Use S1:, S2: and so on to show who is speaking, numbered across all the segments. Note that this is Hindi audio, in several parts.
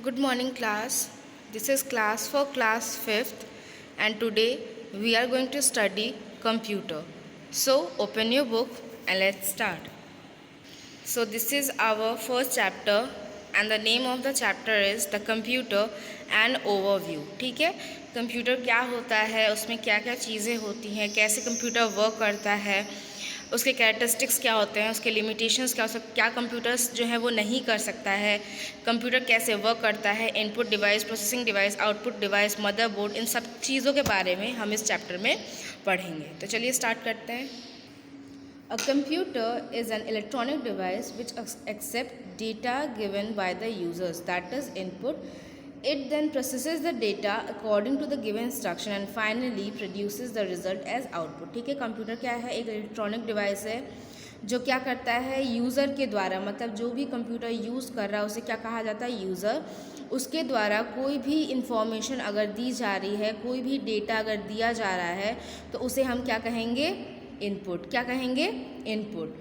S1: Good morning, class. This is class for class 5th, and today we are going to study computer. So, open your book and let's start. So, this is our first chapter, and the name of the chapter is The Computer and Overview. ठीक है, कंप्यूटर क्या होता है, उसमें क्या क्या चीज़ें होती हैं, कैसे कंप्यूटर वर्क करता है, उसके कैरेक्टरिस्टिक्स क्या होते हैं, उसके लिमिटेशंस क्या हो सकते, क्या कंप्यूटर्स जो है वो नहीं कर सकता है, कंप्यूटर कैसे वर्क करता है, input device, processing device, output device, motherboard, इन सब चीज़ों के बारे में हम इस चैप्टर में पढ़ेंगे। तो चलिए स्टार्ट करते हैं। A computer is an electronic device which accepts data given by the users, that is input. It then processes the data according to the given instruction and finally produces the result as output. ठीक है, कंप्यूटर क्या है? एक इलेक्ट्रॉनिक डिवाइस है जो क्या करता है, यूज़र के द्वारा, मतलब जो भी कंप्यूटर यूज़ कर रहा है उसे क्या कहा जाता है, यूज़र। उसके द्वारा कोई भी इंफॉर्मेशन अगर दी जा रही है, कोई भी डेटा अगर दिया जा रहा है, तो उसे हम क्या कहेंगे, इनपुट। क्या कहेंगे, इनपुट।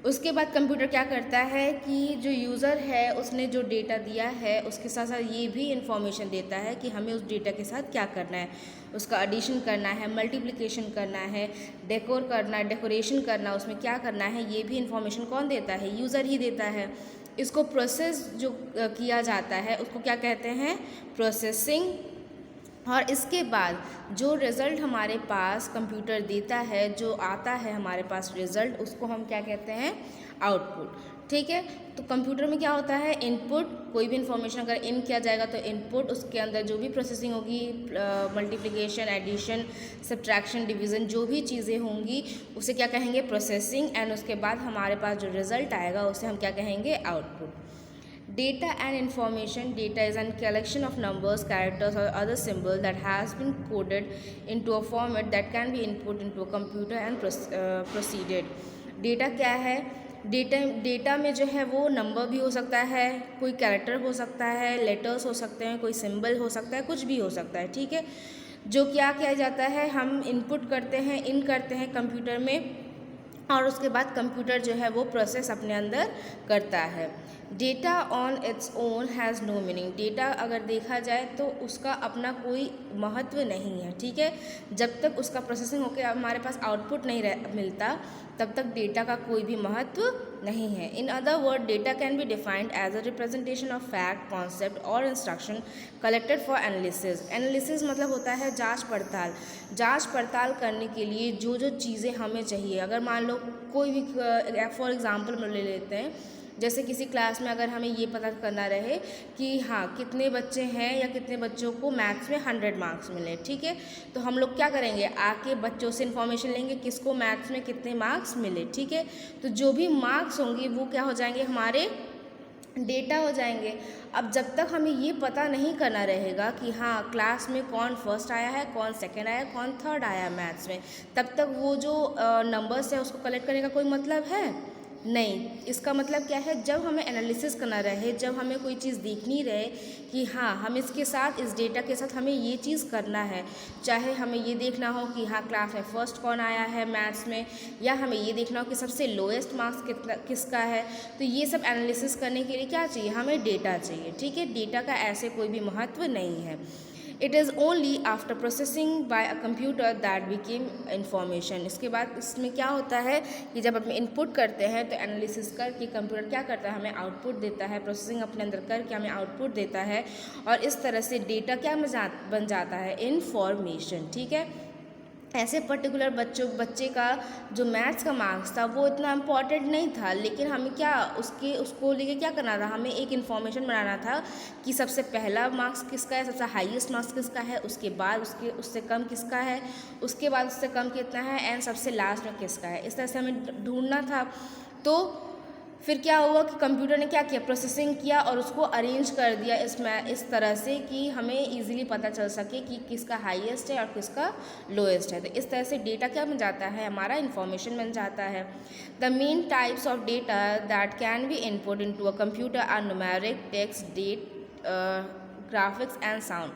S1: उसके बाद कंप्यूटर क्या करता है कि जो यूज़र है उसने जो डेटा दिया है उसके साथ साथ ये भी इंफॉर्मेशन देता है कि हमें उस डेटा के साथ क्या करना है, उसका एडिशन करना है, मल्टीप्लिकेशन करना है, डेकोरेशन करना, उसमें क्या करना है, ये भी इंफॉर्मेशन कौन देता है, यूज़र ही देता है। इसको प्रोसेस जो किया जाता है उसको क्या कहते हैं, प्रोसेसिंग। और इसके बाद जो रिज़ल्ट हमारे पास कंप्यूटर देता है, जो आता है हमारे पास रिज़ल्ट, उसको हम क्या कहते हैं, आउटपुट। ठीक है, तो कंप्यूटर में क्या होता है, इनपुट। कोई भी इंफॉर्मेशन अगर इन किया जाएगा तो इनपुट, उसके अंदर जो भी प्रोसेसिंग होगी, मल्टीप्लिकेशन, एडिशन, सब्ट्रैक्शन, डिवीज़न, जो भी चीज़ें होंगी उसे क्या कहेंगे, प्रोसेसिंग। एंड उसके बाद हमारे पास जो रिज़ल्ट आएगा उसे हम क्या कहेंगे, output. Data and information. Data is a collection of numbers, characters or other symbols that has been coded into a format that can be input into a computer and proceeded. Data क्या है, डेटा में जो है वो नंबर भी हो सकता है, कोई कैरेक्टर हो सकता है, लेटर्स हो सकते हैं, कोई सिंबल हो सकता है, कुछ भी हो सकता है। ठीक है, जो क्या किया जाता है, हम इनपुट करते हैं, इन करते हैं कंप्यूटर में, और उसके बाद कंप्यूटर जो है वो प्रोसेस अपने अंदर करता है। Data on its own has no meaning. Data अगर देखा जाए तो उसका अपना कोई महत्व नहीं है। ठीक है, जब तक उसका प्रोसेसिंग होकर हमारे पास आउटपुट नहीं मिलता तब तक डेटा का कोई भी महत्व नहीं है। In other word, data can be defined as a representation of fact, concept और instruction collected for analysis. Analysis मतलब होता है जांच पड़ताल। जांच पड़ताल करने के लिए जो जो चीज़ें हमें चाहिए, अगर मान लो कोई भी, फॉर एग्जांपल ले लेते हैं, जैसे किसी क्लास में अगर हमें ये पता करना रहे कि हाँ कितने बच्चे हैं या कितने बच्चों को मैथ्स में 100 मार्क्स मिले। ठीक है, तो हम लोग क्या करेंगे, आके बच्चों से इन्फॉर्मेशन लेंगे किसको मैथ्स में कितने मार्क्स मिले। ठीक है, तो जो भी मार्क्स होंगे वो क्या हो जाएंगे, हमारे डेटा हो जाएंगे। अब जब तक हमें ये पता नहीं करना रहेगा कि हाँ क्लास में कौन फर्स्ट आया है, कौन सेकंड आया, कौन थर्ड आया मैथ्स में, तब तक वो जो नंबर्स है उसको कलेक्ट करने का कोई मतलब है नहीं। इसका मतलब क्या है, जब हमें एनालिसिस करना रहे, जब हमें कोई चीज़ देखनी रहे कि हाँ हम इसके साथ, इस डेटा के साथ हमें ये चीज़ करना है, चाहे हमें ये देखना हो कि हाँ क्लास में फ़र्स्ट कौन आया है मैथ्स में, या हमें ये देखना हो कि सबसे लोएस्ट मार्क्स किसका है, तो ये सब एनालिसिस करने के लिए क्या चाहिए, हमें डेटा चाहिए। ठीक है, डेटा का ऐसे कोई भी महत्व नहीं है। It is only after processing by a computer that became information. इसके बाद इसमें क्या होता है कि जब हम इनपुट करते हैं तो एनालिसिस करके कंप्यूटर क्या करता है, हमें आउटपुट देता है, प्रोसेसिंग अपने अंदर करके हमें आउटपुट देता है, और इस तरह से डेटा क्या बन जाता है, इंफॉर्मेशन। ठीक है, ऐसे पर्टिकुलर बच्चे का जो मैथ्स का मार्क्स था वो इतना इम्पॉर्टेंट नहीं था, लेकिन हमें क्या उसको लेके क्या करना था, हमें एक इन्फॉर्मेशन बनाना था कि सबसे पहला मार्क्स किसका है, सबसे हाईएस्ट मार्क्स किसका है, उसके बाद उससे कम किसका है, उसके बाद उससे कम कितना है, एंड सबसे लास्ट में किसका है। इस तरह से हमें ढूंढना था। तो फिर क्या हुआ कि कंप्यूटर ने क्या किया, प्रोसेसिंग किया और उसको अरेंज कर दिया इस तरह से कि हमें इजीली पता चल सके कि किसका हाईएस्ट है और किसका लोएस्ट है। तो इस तरह से डेटा क्या बन जाता है, हमारा इन्फॉर्मेशन बन जाता है। The main types of data that can be input into a computer are numeric, text, date, graphics and sound.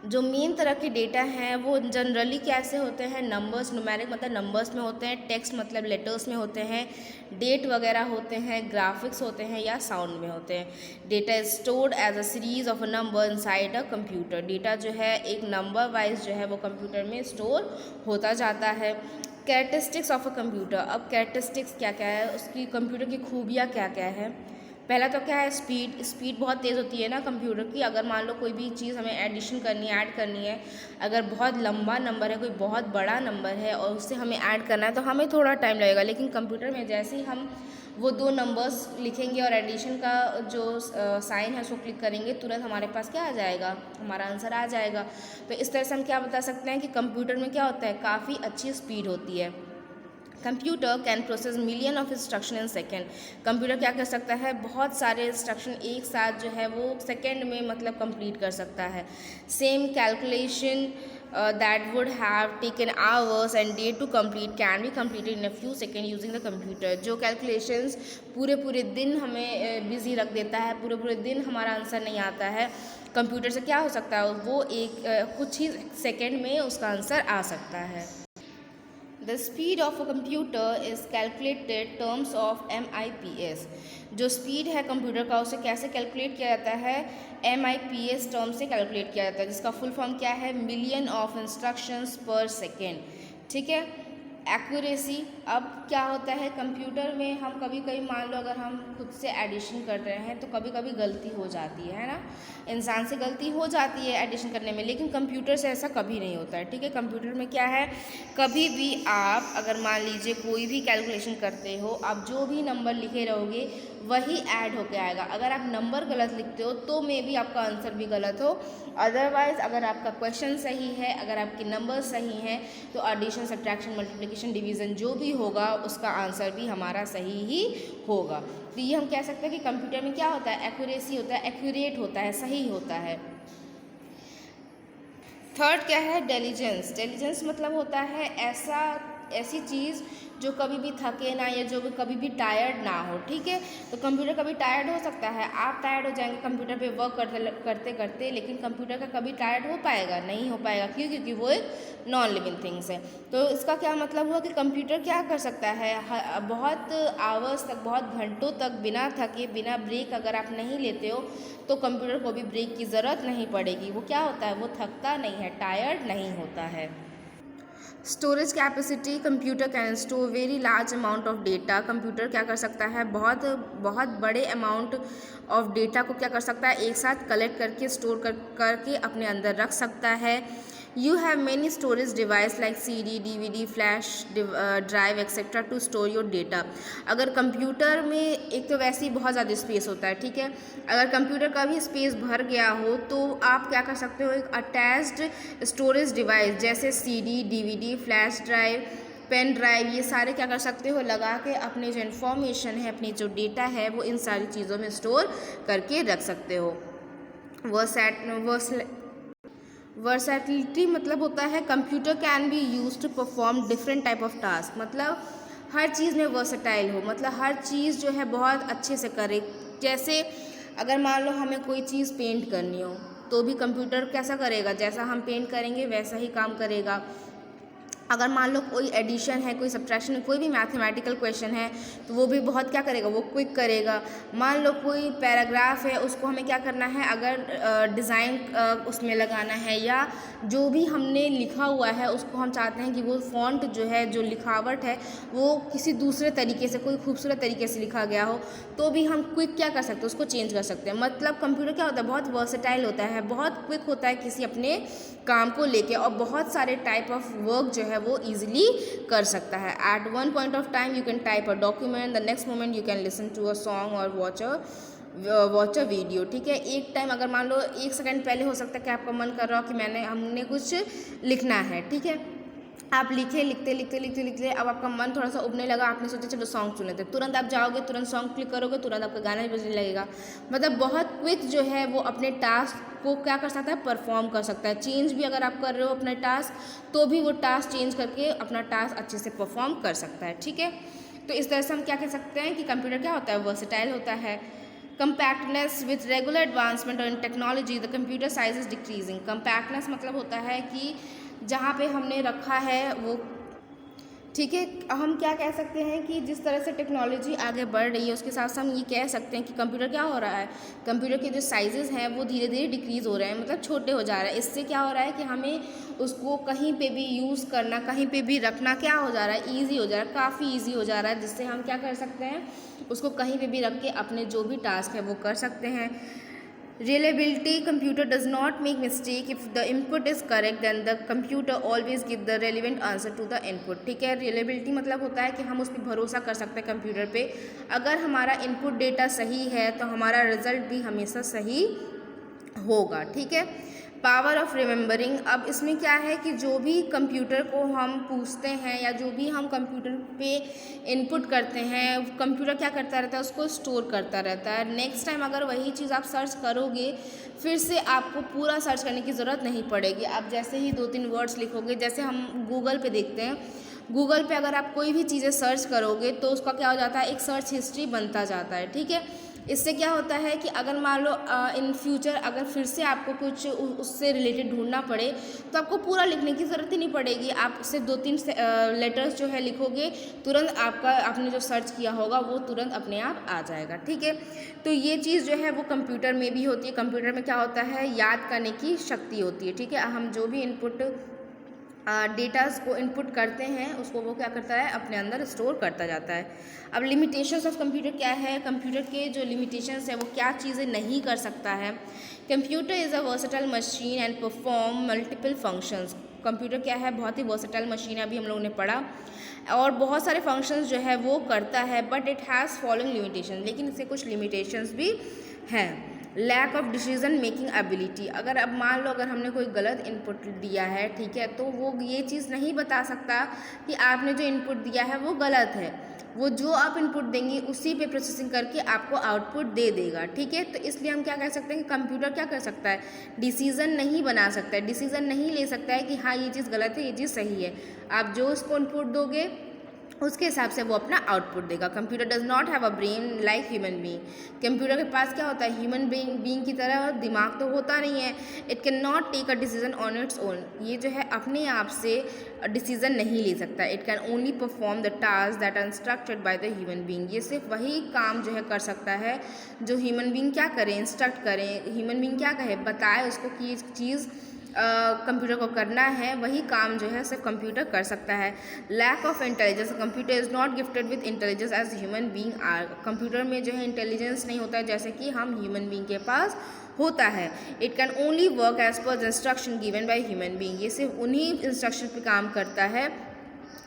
S1: जो मेन तरह के डेटा हैं वो जनरली कैसे होते हैं, नंबर्स, न्यूमेरिक मतलब नंबर्स में होते हैं, टेक्स्ट मतलब लेटर्स में होते हैं, डेट वगैरह होते हैं, ग्राफिक्स होते हैं या साउंड में होते हैं। Data is stored as a series of a number inside a computer. Data जो है एक नंबर वाइज जो है वो कंप्यूटर में स्टोर होता जाता है। कैरेक्टरिस्टिक्स ऑफ अ कंप्यूटर, अब कैरेक्टरिस्टिक्स क्या क्या है, उसकी कंप्यूटर की खूबियाँ क्या क्या है। पहला तो क्या है, स्पीड बहुत तेज़ होती है ना कंप्यूटर की। अगर मान लो कोई भी चीज़ हमें एडिशन करनी है, ऐड करनी है, अगर बहुत लंबा नंबर है, कोई बहुत बड़ा नंबर है और उससे हमें ऐड करना है तो हमें थोड़ा टाइम लगेगा, लेकिन कंप्यूटर में जैसे ही हम वो दो नंबर्स लिखेंगे और एडिशन का जो साइन है उसको क्लिक करेंगे, तुरंत हमारे पास क्या आ जाएगा, हमारा आंसर आ जाएगा। तो इस तरह से हम क्या बता सकते हैं कि कंप्यूटर में क्या होता है, काफ़ी अच्छी स्पीड होती है। Computer can process million of instruction in second. Computer क्या कर सकता है, बहुत सारे इंस्ट्रक्शन एक साथ जो है वो सेकेंड में मतलब कंप्लीट कर सकता है। Same calculation that would have taken hours and day to complete can be completed in a few second using the computer. जो कैलकुलेशंस पूरे पूरे दिन हमें बिजी रख देता है, पूरे पूरे दिन हमारा आंसर नहीं आता है, कंप्यूटर से क्या हो सकता है, वो एक कुछ ही सेकेंड में उसका आंसर आ सकता है। The speed of a computer is calculated terms of MIPS। जो स्पीड है कंप्यूटर का उसे कैसे कैलकुलेट किया जाता है, MIPS टर्म से कैलकुलेट किया जाता है, जिसका फुल फॉर्म क्या है, मिलियन ऑफ इंस्ट्रक्शंस पर सेकेंड। ठीक है। एक्यूरेसी, अब क्या होता है कंप्यूटर में, हम कभी कभी मान लो अगर हम खुद से एडिशन कर रहे हैं तो कभी कभी गलती हो जाती है ना, इंसान से गलती हो जाती है एडिशन करने में, लेकिन कंप्यूटर से ऐसा कभी नहीं होता है। ठीक है। कंप्यूटर में क्या है, कभी भी आप अगर मान लीजिए कोई भी कैलकुलेशन करते हो, आप जो भी नंबर लिखे रहोगे वही ऐड होके आएगा। अगर आप नंबर गलत लिखते हो तो मे बी आपका आंसर भी गलत हो, अदरवाइज अगर आपका क्वेश्चन सही है, अगर आपके नंबर सही हैं तो एडिशन, सब्ट्रैक्शन, मल्टीप्लिकेशन, डिवीज़न जो भी होगा उसका आंसर भी हमारा सही ही होगा। तो ये हम कह सकते हैं कि कंप्यूटर में क्या होता है, एक्यूरेसी होता है, एक्यूरेट होता है, सही होता है। थर्ड क्या है, डेलीजेंस। डेलीजेंस मतलब होता है ऐसी चीज़ जो कभी भी थके ना या जो कभी भी टायर्ड ना हो। ठीक है। तो कंप्यूटर कभी टायर्ड हो सकता है, आप टायर्ड हो जाएंगे कंप्यूटर पे वर्क करते करते, लेकिन कंप्यूटर का कभी टायर्ड हो पाएगा, नहीं हो पाएगा। क्यों? क्योंकि वो एक नॉन लिविंग थिंग्स है। तो इसका क्या मतलब हुआ कि कंप्यूटर क्या कर सकता है, बहुत आवर्स तक, बहुत घंटों तक बिना थके, बिना ब्रेक अगर आप नहीं लेते हो तो कंप्यूटर को भी ब्रेक की ज़रूरत नहीं पड़ेगी। वो क्या होता है, वो थकता नहीं है, टायर्ड नहीं होता है। Storage capacity, computer can store very large amount of data. Computer क्या कर सकता है, बहुत बहुत बड़े अमाउंट ऑफ डेटा को क्या कर सकता है, एक साथ कलेक्ट करके स्टोर करके अपने अंदर रख सकता है। You have many storage device like CD, DVD, flash drive etc. to store your data। अगर कंप्यूटर में एक तो वैसे ही बहुत ज़्यादा स्पेस होता है। ठीक है। अगर कंप्यूटर का भी स्पेस भर गया हो तो आप क्या कर सकते हो, एक अटैच्ड स्टोरेज डिवाइस जैसे CD, DVD, flash drive, pen drive, ये सारे क्या कर सकते हो, लगा के अपने जो इन्फॉर्मेशन है, अपनी जो डेटा है वो इन सारी चीज़ों में स्टोर करके रख सकते हो। वर्सैटिलिटी मतलब होता है computer can be use to perform different type of task. मतलब हर चीज़ में वर्सेटाइल हो, मतलब हर चीज़ जो है बहुत अच्छे से करे। जैसे अगर मान लो हमें कोई चीज़ पेंट करनी हो तो भी कंप्यूटर कैसा करेगा, जैसा हम पेंट करेंगे वैसा ही काम करेगा। अगर मान लो कोई एडिशन है, कोई सब्ट्रैक्शन है, कोई भी मैथमेटिकल क्वेश्चन है तो वो भी बहुत क्या करेगा, वो क्विक करेगा। मान लो कोई पैराग्राफ है, उसको हमें क्या करना है, अगर डिज़ाइन उसमें लगाना है या जो भी हमने लिखा हुआ है उसको हम चाहते हैं कि वो फॉन्ट जो है, जो लिखावट है वो किसी दूसरे तरीके से, कोई खूबसूरत तरीके से लिखा गया हो तो भी हम क्विक क्या कर सकते हैं, उसको चेंज कर सकते हैं। मतलब कंप्यूटर क्या होता है, बहुत वर्सेटाइल होता है, बहुत क्विक होता है किसी अपने काम को लेके, और बहुत सारे टाइप ऑफ वर्क जो है वो ईजिली कर सकता है। At one point of time you can type a document, the next moment you can listen to a song और वॉच अ वीडियो। ठीक है। एक टाइम अगर मान लो 1 सेकंड पहले हो सकता है कि आपका मन कर रहा हो कि हमने कुछ लिखना है। ठीक है। आप लिखते, अब आपका मन थोड़ा सा उबने लगा, आपने सोचा चलो सॉन्ग सुन लेते, तुरंत आप जाओगे, तुरंत सॉन्ग क्लिक करोगे, तुरंत आपका गाना भी बजने लगेगा। मतलब बहुत क्विक जो है वो अपने टास्क को क्या कर सकता है, परफॉर्म कर सकता है। चेंज भी अगर आप कर रहे हो अपना टास्क तो भी वो टास्क चेंज करके अपना टास्क अच्छे से परफॉर्म कर सकता है। ठीक है। तो इस तरह से हम क्या कह सकते हैं कि कंप्यूटर क्या होता है, वर्सेटाइल होता है। Compactness with regular advancement in technology the computer size is decreasing. Compactness मतलब होता है कि जहाँ पे हमने रखा है वो, ठीक है, हम क्या कह सकते हैं कि जिस तरह से टेक्नोलॉजी आगे बढ़ रही है उसके साथ साथ हम ये कह सकते हैं कि कंप्यूटर क्या हो रहा है, कंप्यूटर के जो साइजेस हैं वो धीरे धीरे डिक्रीज़ हो रहे हैं, मतलब छोटे हो जा रहे हैं। इससे क्या हो रहा है कि हमें उसको कहीं पे भी यूज़ करना, कहीं पे भी रखना क्या हो जा रहा है, ईजी हो जा रहा है, काफ़ी ईजी हो जा रहा है, जिससे हम क्या कर सकते हैं, उसको कहीं पे भी रख के अपने जो भी टास्क है वो कर सकते हैं। Reliability, computer does not make mistake. If the input is correct then the computer always give the relevant answer to the input। ठीक है, reliability मतलब होता है कि हम उस पर भरोसा कर सकते हैं कंप्यूटर पे। अगर हमारा इनपुट डेटा सही है तो हमारा रिजल्ट भी हमेशा सही होगा। ठीक है, पावर ऑफ रिमेंबरिंग, अब इसमें क्या है कि जो भी कंप्यूटर को हम पूछते हैं या जो भी हम कंप्यूटर पे इनपुट करते हैं, कंप्यूटर क्या करता रहता है, उसको स्टोर करता रहता है। नेक्स्ट टाइम अगर वही चीज़ आप सर्च करोगे फिर से आपको पूरा सर्च करने की ज़रूरत नहीं पड़ेगी। आप जैसे ही 2-3 वर्ड्स लिखोगे, जैसे हम गूगल पे देखते हैं, गूगल पे अगर आप कोई भी चीज़ें सर्च करोगे तो उसका क्या हो जाता है, एक सर्च हिस्ट्री बनता जाता है। ठीक है, इससे क्या होता है कि अगर मान लो इन फ्यूचर अगर फिर से आपको कुछ उससे रिलेटेड ढूंढना पड़े तो आपको पूरा लिखने की ज़रूरत ही नहीं पड़ेगी। आप सिर्फ 2-3 लेटर्स जो है लिखोगे, तुरंत आपका आपने जो सर्च किया होगा वो तुरंत अपने आप आ जाएगा। ठीक है, तो ये चीज़ जो है वो कंप्यूटर में भी होती है। कंप्यूटर में क्या होता है, याद करने की शक्ति होती है। ठीक है, हम जो भी इनपुट डेटास को इनपुट करते हैं उसको वो क्या करता है, अपने अंदर स्टोर करता जाता है। अब लिमिटेशंस ऑफ कंप्यूटर क्या है, कंप्यूटर के जो लिमिटेशंस है वो क्या चीज़ें नहीं कर सकता है। Computer is a versatile machine and perform multiple functions. Computer क्या है, बहुत ही वर्सेटाइल मशीन है, अभी हम लोगों ने पढ़ा, और बहुत सारे फंक्शंस जो है वो करता है, but it has following limitation, लेकिन इससे कुछ लिमिटेशंस भी हैं। Lack of decision making ability, अगर अब मान लो अगर हमने कोई गलत इनपुट दिया है, ठीक है, तो वो ये चीज़ नहीं बता सकता कि आपने जो इनपुट दिया है वो गलत है। वो जो आप इनपुट देंगे उसी पे प्रोसेसिंग करके आपको आउटपुट दे देगा। ठीक है, तो इसलिए हम क्या कह सकते हैं कि कंप्यूटर क्या कर सकता है, डिसीजन नहीं बना सकता है, डिसीजन नहीं ले सकता है कि हाँ ये चीज़ गलत है, ये चीज़ सही है। आप जो उसको इनपुट दोगे उसके हिसाब से वो अपना आउटपुट देगा। Computer does not have a brain like human being. Computer के पास क्या होता है, ह्यूमन बीइंग की तरह दिमाग तो होता नहीं है। It can not take a decision on its own, ये जो है अपने आप से डिसीजन नहीं ले सकता। It can only perform the task that are instructed by the human being. ये सिर्फ वही काम जो है कर सकता है जो ह्यूमन बीइंग क्या करें, इंस्ट्रक्ट करें, ह्यूमन बीइंग क्या कहे, बताए उसको कि ये चीज़ कंप्यूटर को करना है, वही काम जो है सिर्फ कंप्यूटर कर सकता है। Lack of intelligence, computer is not gifted with intelligence as human being are. Computer में जो है इंटेलिजेंस नहीं होता है जैसे कि हम ह्यूमन बीइंग के पास होता है। It can only work as per instruction given by human being. ये सिर्फ उन्हीं इंस्ट्रक्शन पे काम करता है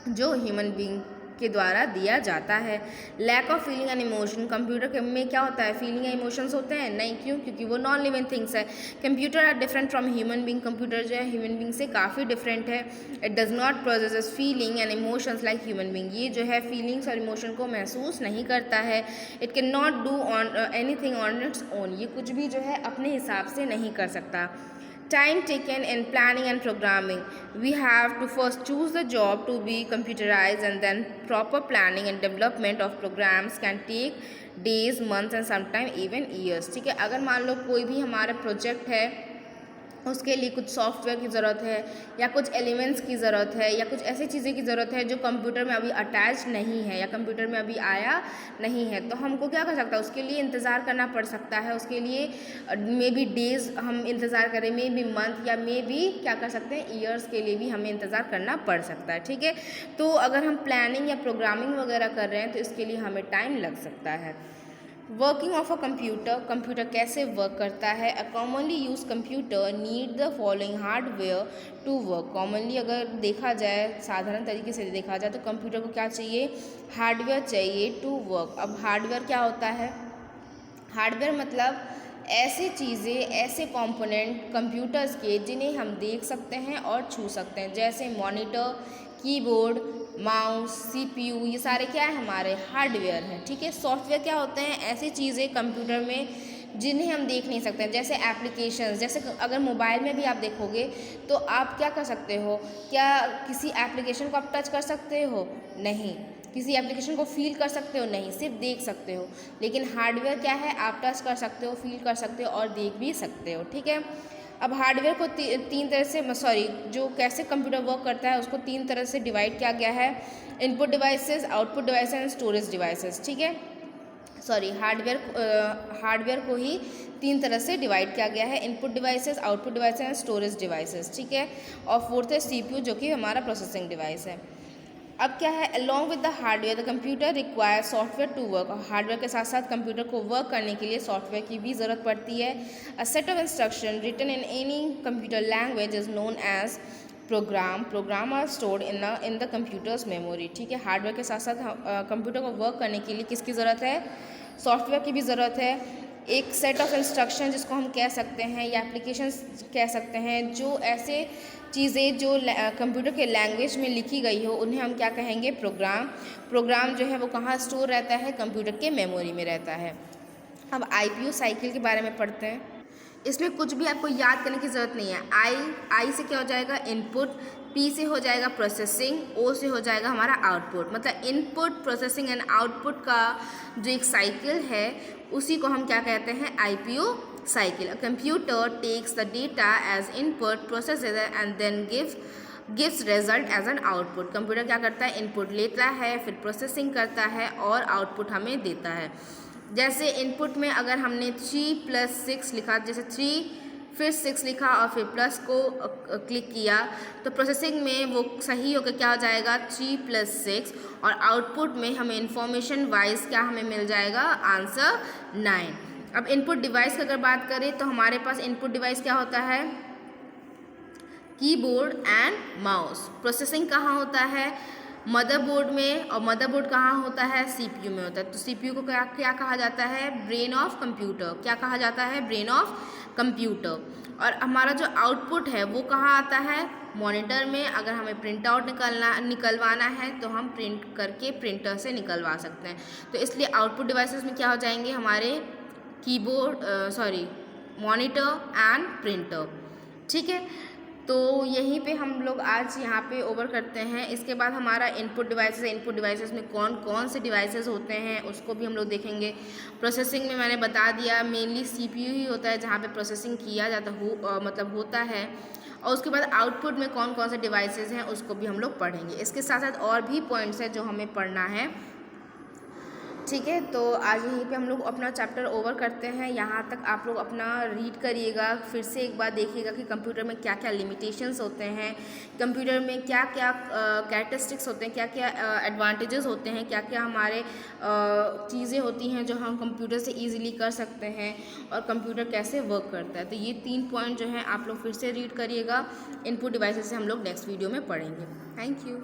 S1: जो ह्यूमन बीइंग के द्वारा दिया जाता है। Lack of feeling and emotion, computer में क्या होता है, फीलिंग या इमोशंस होते हैं नहीं, क्यों, क्योंकि वो नॉन लिविंग थिंग्स है। Computer are different from human being, computer जो है ह्यूमन बीइंग से काफ़ी डिफरेंट है। It does not process feeling and emotions like human being, ये जो है फीलिंग्स और इमोशन को महसूस नहीं करता है। It can not do on anything on its own, ये कुछ भी जो है अपने हिसाब से नहीं कर सकता। Time taken in planning and programming. We have to first choose the job to be computerized and then proper planning and development of programs can take days, months and sometimes even years। ठीक है, अगर मान लो कोई भी हमारा प्रोजेक्ट है उसके लिए कुछ सॉफ्टवेयर की ज़रूरत है या कुछ एलिमेंट्स की ज़रूरत है या कुछ ऐसी चीज़ें की ज़रूरत है जो कंप्यूटर में अभी अटैच नहीं है या कंप्यूटर में अभी आया नहीं है, तो हमको क्या कर सकता है, उसके लिए इंतज़ार करना पड़ सकता है। उसके लिए मे बी डेज़ हम इंतज़ार करें, मे बी मंथ, या मे बी क्या कर सकते हैं, ईयर्स के लिए भी हमें इंतज़ार करना पड़ सकता है। ठीक है, तो अगर हम प्लानिंग या प्रोग्रामिंग वगैरह कर रहे हैं तो इसके लिए हमें टाइम लग सकता है। Working of a computer, computer कैसे वर्क करता है। A commonly use computer need the following hardware to work. Commonly अगर देखा जाए, साधारण तरीके से देखा जाए तो कंप्यूटर को क्या चाहिए, हार्डवेयर चाहिए टू वर्क। अब हार्डवेयर क्या होता है, हार्डवेयर मतलब ऐसी चीज़ें, ऐसे कंपोनेंट कंप्यूटर्स के जिन्हें हम देख सकते हैं और छू सकते हैं, जैसे मॉनिटर, कीबोर्ड, माउस, सीपीयू, ये सारे क्या है, हमारे हार्डवेयर हैं। ठीक है, सॉफ्टवेयर क्या होते हैं, ऐसी चीज़ें कंप्यूटर में जिन्हें हम देख नहीं सकते हैं, जैसे एप्लीकेशंस। जैसे अगर मोबाइल में भी आप देखोगे तो आप क्या कर सकते हो, क्या किसी एप्लीकेशन को आप टच कर सकते हो, नहीं। किसी एप्लीकेशन को फील कर सकते हो? नहीं, सिर्फ देख सकते हो। लेकिन हार्डवेयर क्या है, आप टच कर सकते हो, फील कर सकते हो और देख भी सकते हो। ठीक है, अब हार्डवेयर को तीन तरह से जो कैसे कंप्यूटर वर्क करता है उसको तीन तरह से डिवाइड किया गया है, input devices, output devices and storage devices. ठीक है, हार्डवेयर को ही तीन तरह से डिवाइड किया गया है, input devices, output devices and storage devices. ठीक है, और फोर्थ है सीपीयू जो कि हमारा प्रोसेसिंग डिवाइस है। अब क्या है, along with the hardware the computer require software to work. Hardware के साथ साथ कंप्यूटर को वर्क करने के लिए सॉफ्टवेयर की भी ज़रूरत पड़ती है। A set of instruction written in any computer language is known as program are stored in the computer's memory. ठीक है, हार्डवेयर के साथ साथ कंप्यूटर को वर्क करने के लिए किसकी ज़रूरत है, सॉफ्टवेयर की भी ज़रूरत है। एक सेट ऑफ इंस्ट्रक्शन जिसको हम कह सकते हैं या एप्लीकेशंस कह सकते हैं, जो ऐसे चीज़ें जो कंप्यूटर के लैंग्वेज में लिखी गई हो उन्हें हम क्या कहेंगे, प्रोग्राम जो है वो कहाँ स्टोर रहता है, कंप्यूटर के मेमोरी में रहता है। अब आईपीयू साइकिल के बारे में पढ़ते हैं। इसमें कुछ भी आपको याद करने की ज़रूरत नहीं है। आई से क्या हो जाएगा, इनपुट, पी से हो जाएगा प्रोसेसिंग, ओ से हो जाएगा हमारा आउटपुट। मतलब इनपुट, प्रोसेसिंग एंड आउटपुट का जो एक साइकिल है उसी को हम क्या कहते हैं, IPU cycle. A computer takes the data as input, processes and then gives result as an output. Computer क्या करता है, इनपुट लेता है, फिर प्रोसेसिंग करता है और आउटपुट हमें देता है। जैसे इनपुट में अगर हमने 3 + 6 लिखा, जैसे 3 फिर 6 लिखा और फिर प्लस को क्लिक किया, तो प्रोसेसिंग में वो सही होकर क्या हो जाएगा, 3 + 6, और आउटपुट में हमें इंफॉर्मेशन वाइज क्या हमें मिल जाएगा, आंसर 9। अब इनपुट डिवाइस की अगर बात करें तो हमारे पास इनपुट डिवाइस क्या होता है, कीबोर्ड एंड माउस। प्रोसेसिंग कहाँ होता है, मदरबोर्ड में, और मदरबोर्ड कहाँ होता है, सीपीयू में होता है। तो सीपीयू को क्या कहा जाता है, ब्रेन ऑफ कंप्यूटर। क्या कहा जाता है, ब्रेन ऑफ कंप्यूटर। और हमारा जो आउटपुट है वो कहाँ आता है, मॉनिटर में। अगर हमें प्रिंट आउट निकलवाना है तो हम प्रिंट करके प्रिंटर से निकलवा सकते हैं। तो इसलिए आउटपुट डिवाइसेस में क्या हो जाएंगे हमारे, मॉनिटर एंड प्रिंटर। ठीक है, तो यहीं पे हम लोग आज यहाँ पे ओवर करते हैं। इसके बाद हमारा इनपुट डिवाइसेस में कौन कौन से डिवाइसेस होते हैं उसको भी हम लोग देखेंगे। प्रोसेसिंग में मैंने बता दिया, मेनली सीपीयू ही होता है जहाँ पे प्रोसेसिंग किया जाता होता है। और उसके बाद आउटपुट में कौन कौन से डिवाइसेस हैं उसको भी हम लोग पढ़ेंगे। इसके साथ साथ और भी पॉइंट्स हैं जो हमें पढ़ना है। ठीक है, तो आज यहीं पे हम लोग अपना चैप्टर ओवर करते हैं। यहाँ तक आप लोग अपना रीड करिएगा, फिर से एक बार देखिएगा कि कंप्यूटर में क्या क्या लिमिटेशंस होते हैं, कंप्यूटर में क्या क्या कैरेक्टरिस्टिक्स होते हैं, क्या क्या एडवांटेजेस होते हैं, क्या क्या हमारे चीज़ें होती हैं जो हम कंप्यूटर से ईजिली कर सकते हैं, और कंप्यूटर कैसे वर्क करता है। तो ये 3 पॉइंट जो हैं आप लोग फिर से रीड करिएगा। इनपुट डिवाइसेस से हम लोग नेक्स्ट वीडियो में पढ़ेंगे। Thank you.